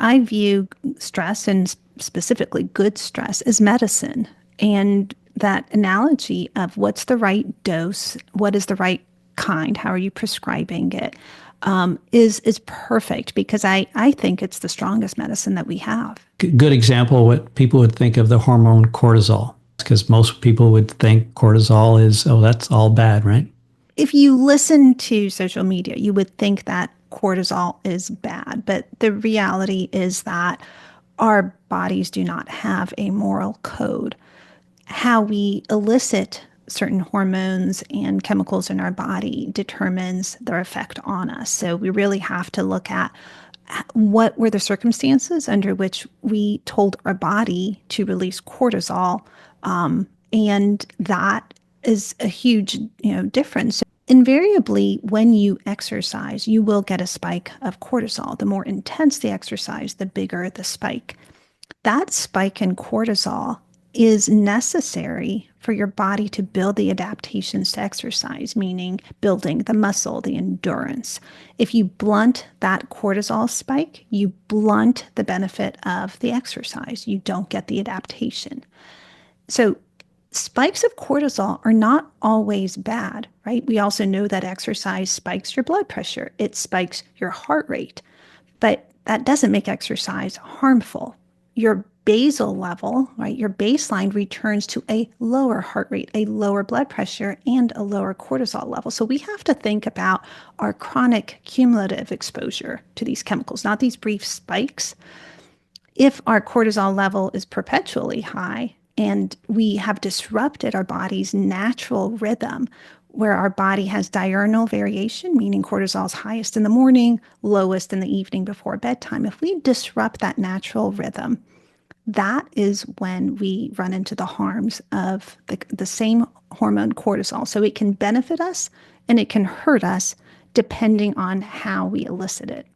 I view stress, and specifically good stress, as medicine. And that analogy of what's the right dose, what is the right kind, how are you prescribing it, is perfect because I think it's the strongest medicine that we have. Good example, what people would think of the hormone cortisol, because most people would think cortisol is, oh, that's all bad, right? If you listen to social media, you would think that cortisol is bad, but the reality is that our bodies do not have a moral code. How we elicit certain hormones and chemicals in our body determines their effect on us. So we really have to look at what were the circumstances under which we told our body to release cortisol, and that is a huge, difference. Invariably, when you exercise, you will get a spike of cortisol. The more intense the exercise, the bigger the spike. That spike in cortisol is necessary for your body to build the adaptations to exercise, meaning building the muscle, the endurance. If you blunt that cortisol spike, you blunt the benefit of the exercise. You don't get the adaptation. So spikes of cortisol are not always bad, right? We also know that exercise spikes your blood pressure. It spikes your heart rate, but that doesn't make exercise harmful. Your basal level, right, your baseline returns to a lower heart rate, a lower blood pressure, and a lower cortisol level. So we have to think about our chronic cumulative exposure to these chemicals, not these brief spikes. If our cortisol level is perpetually high and we have disrupted our body's natural rhythm, where our body has diurnal variation, meaning cortisol is highest in the morning, lowest in the evening before bedtime. If we disrupt that natural rhythm, that is when we run into the harms of the same hormone cortisol. So it can benefit us and it can hurt us depending on how we elicit it.